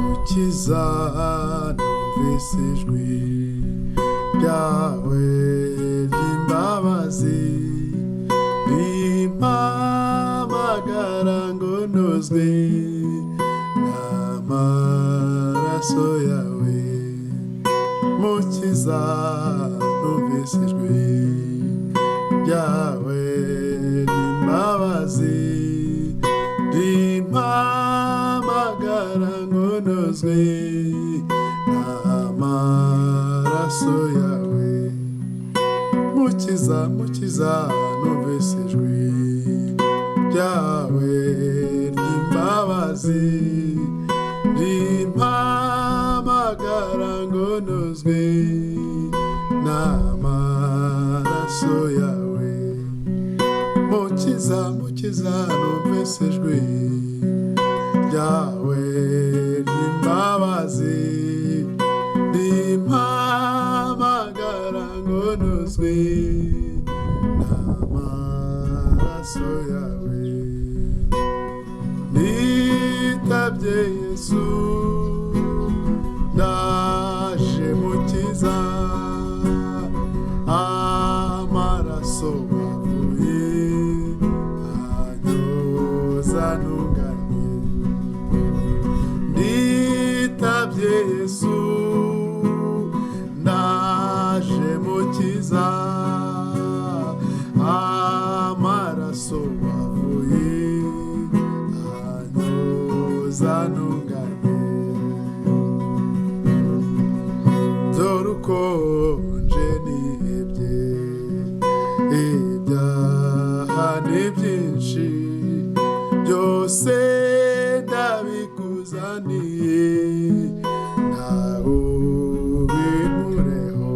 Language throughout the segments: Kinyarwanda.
Mukiza numvise ijwi ryawe ry'imbabazi rimpamagara ngo nozwe n'amaraso yawe. Mukiza numvise ijwi ryawe ry'imbabazi rimpamagara ngo nozwe n'amaraso yawe. Mukiza, Mukiza numvise ijwi ryawe ry'imbabazi rimpamagara ngo nozwe n'amaraso yawe. Mukiza, Mukiza numvise ijwi ryawe ry'imbabazi rimpamagara ngo nozwe n'amaraso yawe. Nitabye Yesu ndaje Mukiza, amaraso wavuye anyoza ntunganye. Nitabye Yesu ndaje Mukiza, amaraso wavuye anyoza ntunganye. Dore uko nje nihebye, ibyaha ni byinshi, byose ndabikuzaniye, nawe ubinkureho.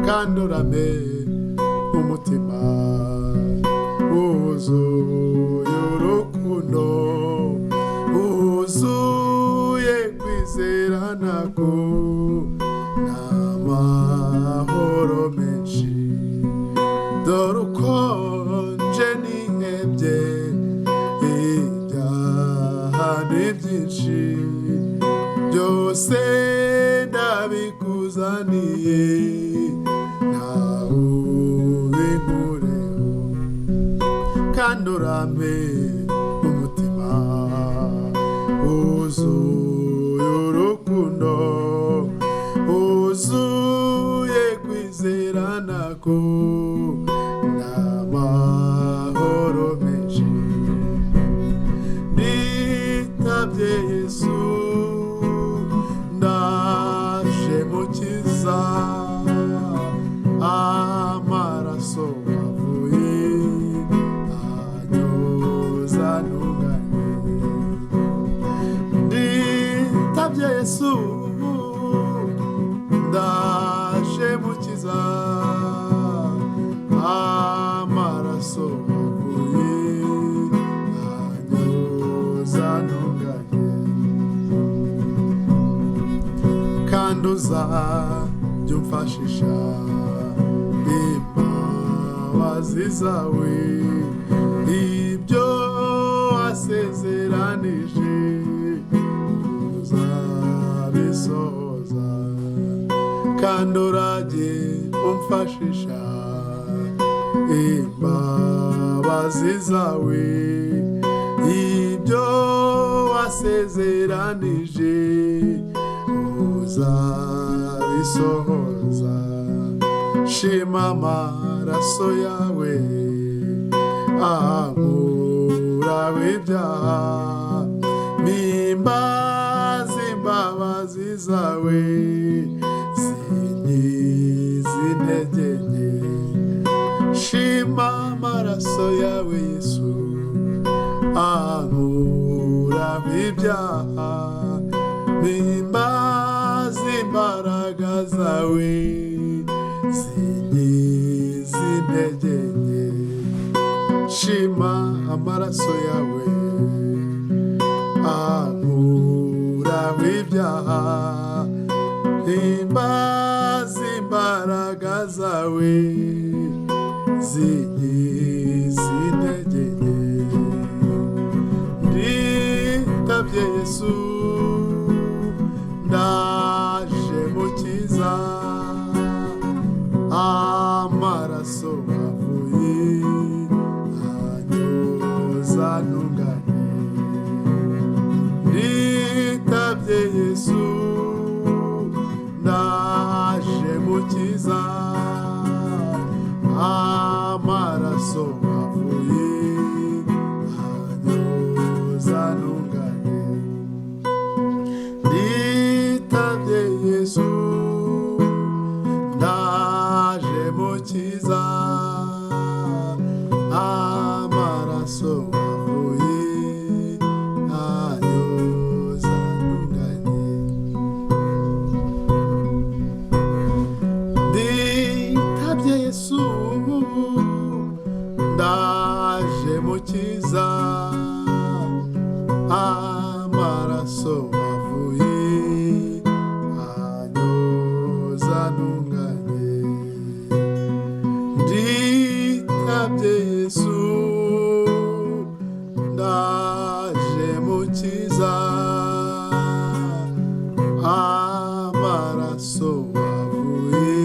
Kandi urame umutima wuzuye urukundo, wuzuye kwizera nako n'amahoro menshi. Dore uko nje nihebye, ibyaha ni byinshi, byose ndabikuzaniye, nawe ubinkureho. Kandi urame umutima wuzuye urukundo, wuzuye kwizera nako n'amahoro menshi. Nitabye Yesu ndaje Mukiza, amaraso wavuye anyoza ntunganye. Nitabye Yesu ndaje Mukiza, amaraso wavuye anyoza ntunganye. Kandi uzajya umfashisha imbabazi zawe, ibyo wasezeranije uzabisohoza. Kandi urajye umfashisha imbabazi zawe, ibyo wasezeranije uzabisohoza. Shima amaraso yawe ankuraho ibyaha, mpimbaza imbabazi zawe zinkiza intege nke. Shima amaraso yawe Yesu ankuraho ibyaha, mpimbaza imbaraga zawe zinkiza intege nke. Shima amaraso yawe ankuraho ibyaha, mpimbaza imbaraga zawe zinkiza intege nke. nditabye Yesu ndaje mukiza amaraso avuye anyoza ntungane nditabye Yesu ndaje mukiza amaraso avuye anyoza ntungane nditabye Yesu ndaje mukiza amaraso avuye anyoza ntunganye nditabye Yesu ndaje mukiza amaraso avuye anyoza ntunganye nditabye Yesu ndaje mukiza amaraso avuye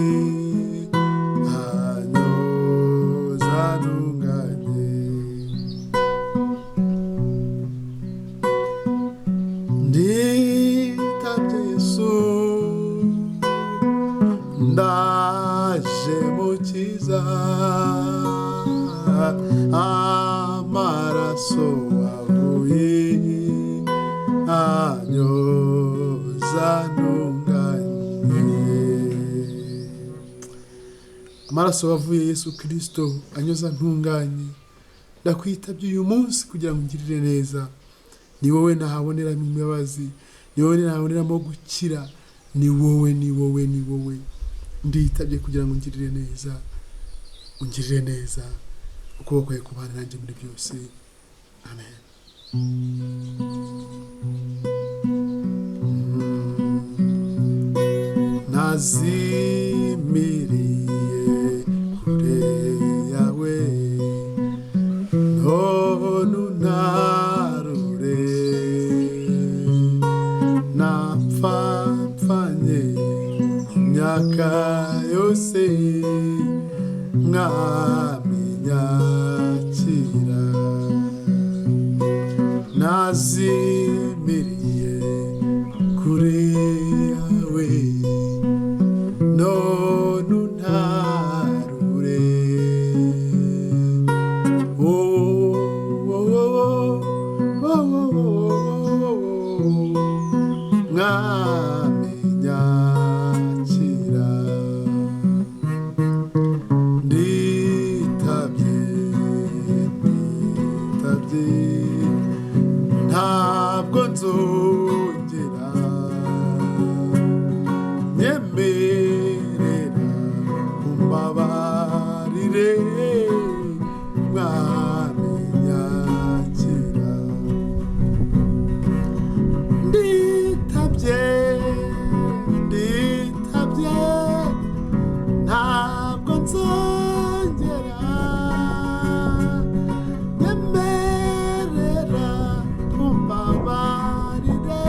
anyoza ntunganye nditabye Yesu ndaje mukiza amaraso avuye anyoza ntunganye amaraso avuye Yesu Kristo anyoza ntunganye ndakwitabye uyu munsi kugira ngo ungirire neza ni wowe nahaboneramo imbabazi ni wowe nahaboneramo gukira ni wowe nditabye kugira ngo ungirire neza ukuboko kwawe kubana nanjye muri byose amen nazimiriye kure yawe none untarure napfapfanye imyaka yose mwami nyakira nazimiriye kure yawe none untarure mwami nyakira nditabye ntabwo nzongera nyemerera umbabarire mwami nyakira nditabye ntabwo nzongera nyemerera umbabarire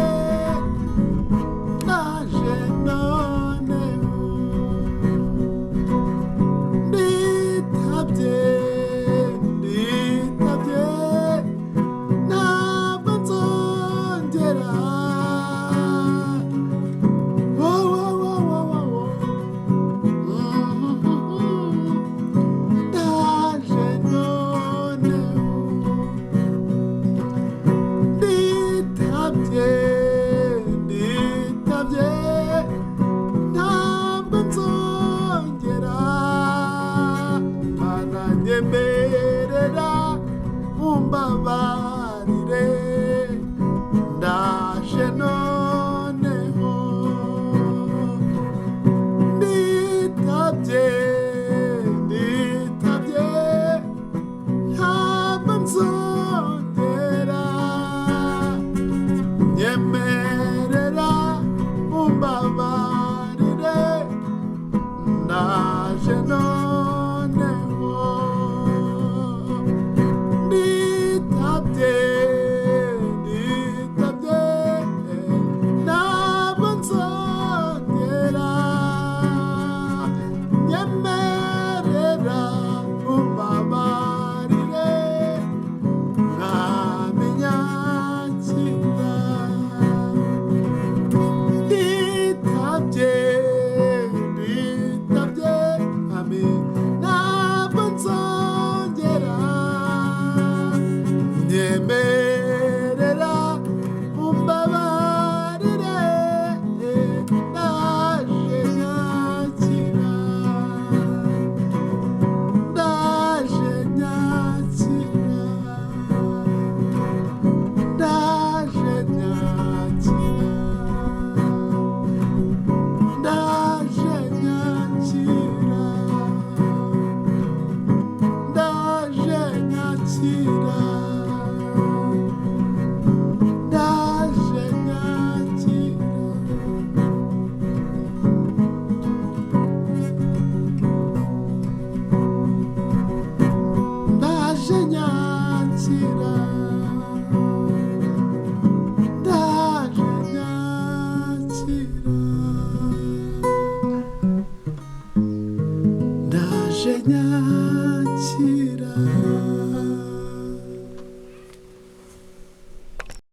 ndaje